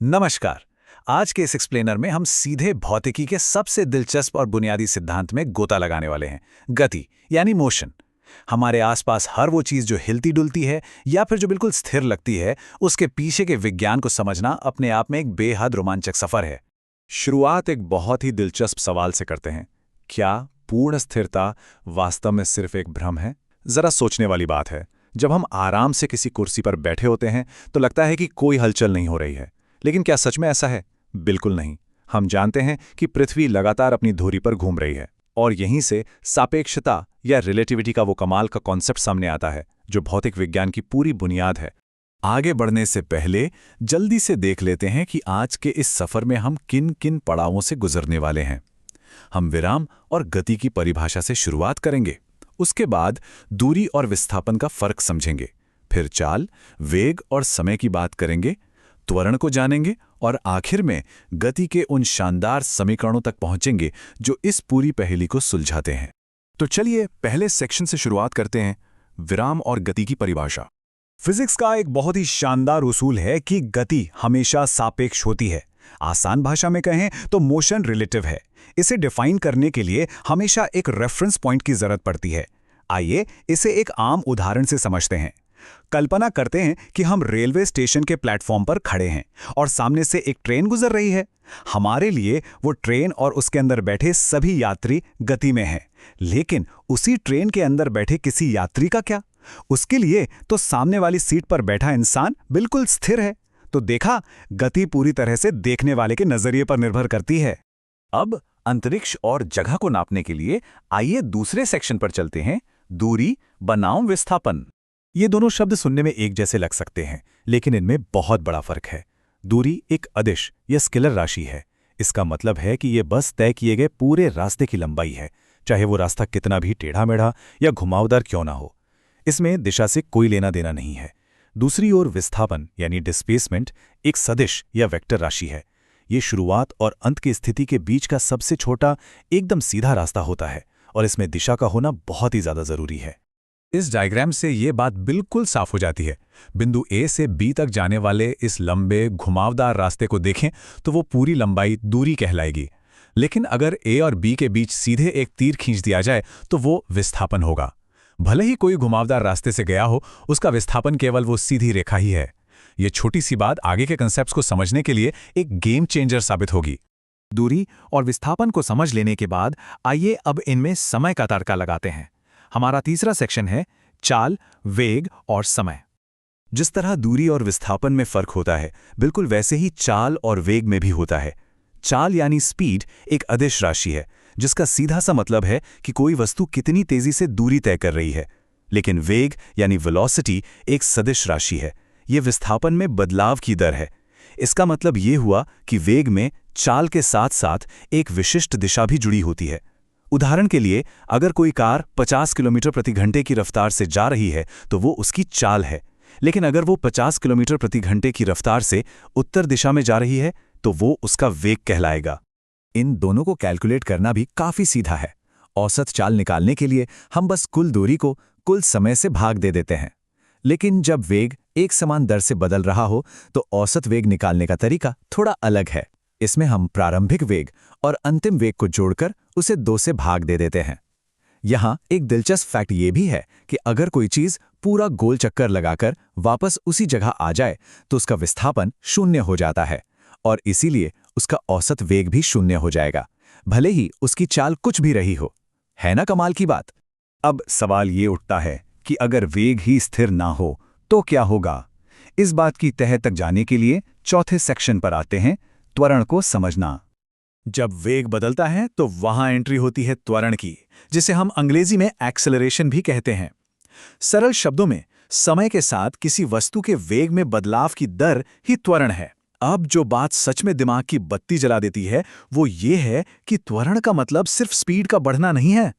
नमस्कार। आज के इस एक्सप्लेनर में हम सीधे भौतिकी के सबसे दिलचस्प और बुनियादी सिद्धांत में गोता लगाने वाले हैं, गति यानी मोशन। हमारे आसपास हर वो चीज़ जो हिलती डुलती है या फिर जो बिल्कुल स्थिर लगती है, उसके पीछे के विज्ञान को समझना अपने आप में एक बेहद रोमांचक सफर है। शुरुआत एक बहुत ही दिलचस्प सवाल से करते हैं। क्या पूर्ण स्थिरता वास्तव में सिर्फ एक भ्रम है? जरा सोचने वाली बात है। जब हम आराम से किसी कुर्सी पर बैठे होते हैं तो लगता है कि कोई हलचल नहीं हो रही है, लेकिन क्या सच में ऐसा है? बिल्कुल नहीं। हम जानते हैं कि पृथ्वी लगातार अपनी धुरी पर घूम रही है, और यहीं से सापेक्षता या रिलेटिविटी का वो कमाल का कॉन्सेप्ट सामने आता है, जो भौतिक विज्ञान की पूरी बुनियाद है। आगे बढ़ने से पहले जल्दी से देख लेते हैं कि आज के इस सफर में हम किन किन पड़ावों से गुजरने वाले हैं। हम विराम और गति की परिभाषा से शुरुआत करेंगे। उसके बाद दूरी और विस्थापन का फर्क समझेंगे। फिर चाल, वेग और समय की बात करेंगे, त्वरण को जानेंगे और आखिर में गति के उन शानदार समीकरणों तक पहुंचेंगे जो इस पूरी पहेली को सुलझाते हैं। तो चलिए पहले सेक्शन से शुरुआत करते हैं, विराम और गति की परिभाषा। फिजिक्स का एक बहुत ही शानदार उसूल है कि गति हमेशा सापेक्ष होती है। आसान भाषा में कहें तो मोशन रिलेटिव है। इसे डिफाइन करने के लिए हमेशा एक रेफरेंस पॉइंट की जरूरत पड़ती है। आइए इसे एक आम उदाहरण से समझते हैं। कल्पना करते हैं कि हम रेलवे स्टेशन के प्लेटफॉर्म पर खड़े हैं और सामने से एक ट्रेन गुजर रही है। हमारे लिए वो ट्रेन और उसके अंदर बैठे सभी यात्री गति में हैं। लेकिन उसी ट्रेन के अंदर बैठे किसी यात्री का क्या? उसके लिए तो सामने वाली सीट पर बैठा इंसान बिल्कुल स्थिर है। तो देखा, गति पूरी तरह से देखने वाले के नजरिए पर निर्भर करती है। अब अंतरिक्ष और जगह को नापने के लिए आइए दूसरे सेक्शन पर चलते हैं, दूरी बनाम विस्थापन। ये दोनों शब्द सुनने में एक जैसे लग सकते हैं, लेकिन इनमें बहुत बड़ा फर्क है। दूरी एक अदिश या स्केलर राशि है। इसका मतलब है कि ये बस तय किए गए पूरे रास्ते की लंबाई है, चाहे वो रास्ता कितना भी टेढ़ा मेढ़ा या घुमावदार क्यों ना हो। इसमें दिशा से कोई लेना देना नहीं है। दूसरी ओर विस्थापन यानी डिस्प्लेसमेंट एक सदिश या वेक्टर राशि है। ये शुरुआत और अंत की स्थिति के बीच का सबसे छोटा, एकदम सीधा रास्ता होता है, और इसमें दिशा का होना बहुत ही ज्यादा जरूरी है। इस डायग्राम से ये बात बिल्कुल साफ हो जाती है। बिंदु ए से बी तक जाने वाले इस लंबे घुमावदार रास्ते को देखें तो वो पूरी लंबाई दूरी कहलाएगी। लेकिन अगर ए और बी के बीच सीधे एक तीर खींच दिया जाए तो वो विस्थापन होगा। भले ही कोई घुमावदार रास्ते से गया हो, उसका विस्थापन केवल वो सीधी रेखा ही है। ये छोटी सी बात आगे के कंसेप्ट्स को समझने के लिए एक गेम चेंजर साबित होगी। दूरी और विस्थापन को समझ लेने के बाद आइए अब इनमें समय का तड़का लगाते हैं। हमारा तीसरा सेक्शन है चाल, वेग और समय। जिस तरह दूरी और विस्थापन में फर्क होता है, बिल्कुल वैसे ही चाल और वेग में भी होता है। चाल यानी स्पीड एक अदिश राशि है, जिसका सीधा सा मतलब है कि कोई वस्तु कितनी तेजी से दूरी तय कर रही है। लेकिन वेग यानी वेलोसिटी एक सदिश राशि है। ये विस्थापन में बदलाव की दर है। इसका मतलब ये हुआ कि वेग में चाल के साथ साथ एक विशिष्ट दिशा भी जुड़ी होती है। उदाहरण के लिए, अगर कोई कार 50 किलोमीटर प्रति घंटे की रफ्तार से जा रही है तो वो उसकी चाल है। लेकिन अगर वो 50 किलोमीटर प्रति घंटे की रफ्तार से उत्तर दिशा में जा रही है तो वो उसका वेग कहलाएगा। इन दोनों को कैलकुलेट करना भी काफी सीधा है। औसत चाल निकालने के लिए हम बस कुल दूरी को कुल समय से भाग दे देते हैं। लेकिन जब वेग एक समान दर से बदल रहा हो तो औसत वेग निकालने का तरीका थोड़ा अलग है। इसमें हम प्रारंभिक वेग और अंतिम वेग को जोड़कर उसे 2 से भाग दे देते हैं। यहाँ एक दिलचस्प फैक्ट ये भी है कि अगर कोई चीज पूरा गोल चक्कर लगाकर वापस उसी जगह आ जाए तो उसका विस्थापन 0 हो जाता है, और इसीलिए उसका औसत वेग भी 0 हो जाएगा, भले ही उसकी चाल कुछ भी रही हो। है ना कमाल की बात? अब सवाल ये उठता है कि अगर वेग ही स्थिर ना हो तो क्या होगा? इस बात की तह तक जाने के लिए चौथे सेक्शन पर आते हैं, त्वरण को समझना। जब वेग बदलता है तो वहां एंट्री होती है त्वरण की, जिसे हम अंग्रेजी में एक्सेलरेशन भी कहते हैं। सरल शब्दों में, समय के साथ किसी वस्तु के वेग में बदलाव की दर ही त्वरण है। अब जो बात सच में दिमाग की बत्ती जला देती है वो ये है कि त्वरण का मतलब सिर्फ स्पीड का बढ़ना नहीं है।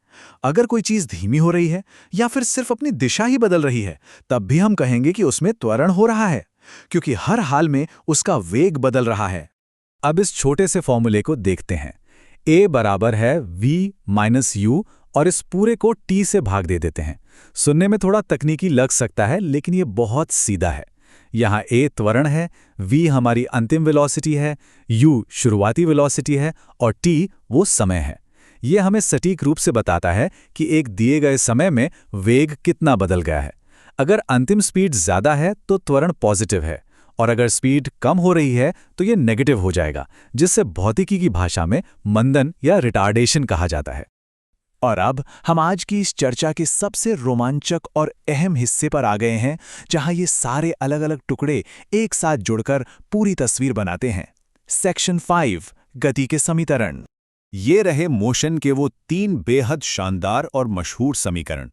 अगर कोई चीज धीमी हो रही है या फिर सिर्फ अपनी दिशा ही बदल रही है, तब भी हम कहेंगे कि उसमें त्वरण हो रहा है, क्योंकि हर हाल में उसका वेग बदल रहा है। अब इस छोटे से फॉर्मूले को देखते हैं। a बराबर है v माइनस u, और इस पूरे को t से भाग दे देते हैं। सुनने में थोड़ा तकनीकी लग सकता है, लेकिन ये बहुत सीधा है। यहाँ a त्वरण है, v हमारी अंतिम वेलोसिटी है, u शुरुआती वेलोसिटी है और t वो समय है। ये हमें सटीक रूप से बताता है कि एक दिए गए समय में वेग कितना बदल गया है। अगर अंतिम स्पीड ज़्यादा है तो त्वरण पॉजिटिव है, और अगर स्पीड कम हो रही है तो ये नेगेटिव हो जाएगा, जिससे भौतिकी की भाषा में मंदन या रिटार्डेशन कहा जाता है। और अब हम आज की इस चर्चा के सबसे रोमांचक और अहम हिस्से पर आ गए हैं, जहां ये सारे अलग अलग टुकड़े एक साथ जुड़कर पूरी तस्वीर बनाते हैं। सेक्शन 5, गति के समीकरण। ये रहे मोशन के वो 3 बेहद शानदार और मशहूर समीकरण।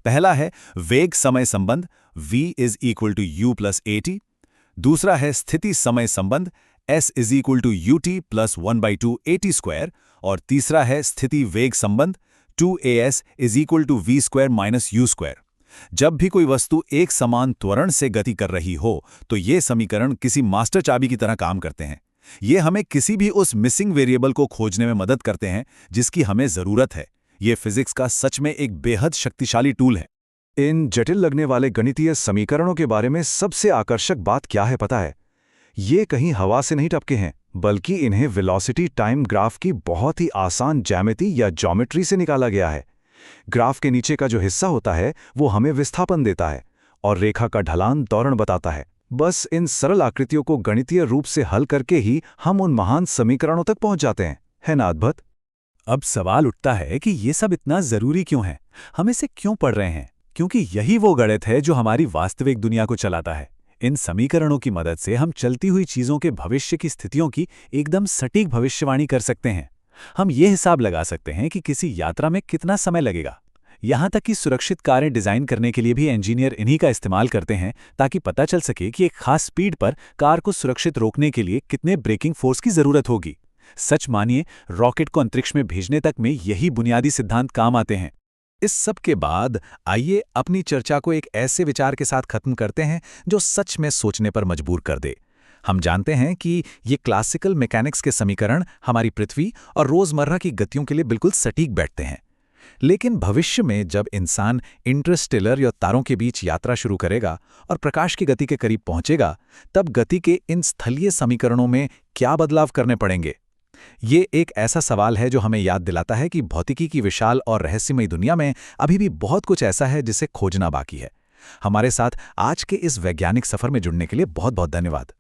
पहला है वेग समय संबंध v = u + at। दूसरा है स्थिति समय संबंध s = ut + 1/2 at²। और तीसरा है स्थिति वेग संबंध 2as = v² - u²। जब भी कोई वस्तु एक समान त्वरण से गति कर रही हो तो ये समीकरण किसी मास्टर चाबी की तरह काम करते हैं। ये हमें किसी भी उस मिसिंग वेरिएबल को खोजने में मदद करते हैं जिसकी हमें ज़रूरत है। ये फिजिक्स का सच में एक बेहद शक्तिशाली टूल है। इन जटिल लगने वाले गणितीय समीकरणों के बारे में सबसे आकर्षक बात क्या है पता है? ये कहीं हवा से नहीं टपके हैं, बल्कि इन्हें वेलोसिटी टाइम ग्राफ की बहुत ही आसान ज्यामिति या ज्योमेट्री से निकाला गया है। ग्राफ के नीचे का जो हिस्सा होता है वो हमें विस्थापन देता है और रेखा का ढलान त्वरण बताता है। बस इन सरल आकृतियों को गणितीय रूप से हल करके ही हम उन महान समीकरणों तक पहुंच जाते हैं। है ना अद्भुत? अब सवाल उठता है कि ये सब इतना जरूरी क्यों है, हम इसे क्यों पढ़ रहे हैं? क्योंकि यही वो गणित है जो हमारी वास्तविक दुनिया को चलाता है। इन समीकरणों की मदद से हम चलती हुई चीजों के भविष्य की स्थितियों की एकदम सटीक भविष्यवाणी कर सकते हैं। हम ये हिसाब लगा सकते हैं कि किसी यात्रा में कितना समय लगेगा। यहाँ तक कि सुरक्षित कारें डिजाइन करने के लिए भी इंजीनियर इन्हीं का इस्तेमाल करते हैं, ताकि पता चल सके कि एक खास स्पीड पर कार को सुरक्षित रोकने के लिए कितने ब्रेकिंग फोर्स की जरूरत होगी। सच मानिए, रॉकेट को अंतरिक्ष में भेजने तक में यही बुनियादी सिद्धांत काम आते हैं। इस सब के बाद आइए अपनी चर्चा को एक ऐसे विचार के साथ खत्म करते हैं जो सच में सोचने पर मजबूर कर दे। हम जानते हैं कि ये क्लासिकल मैकेनिक्स के समीकरण हमारी पृथ्वी और रोजमर्रा की गतियों के लिए बिल्कुल सटीक बैठते हैं। लेकिन भविष्य में जब इंसान इंटरस्टेलर या तारों के बीच यात्रा शुरू करेगा और प्रकाश की गति के करीब पहुंचेगा, तब गति के इन स्थलीय समीकरणों में क्या बदलाव करने पड़ेंगे? ये एक ऐसा सवाल है जो हमें याद दिलाता है कि भौतिकी की विशाल और रहस्यमयी दुनिया में अभी भी बहुत कुछ ऐसा है जिसे खोजना बाकी है। हमारे साथ आज के इस वैज्ञानिक सफर में जुड़ने के लिए बहुत बहुत धन्यवाद।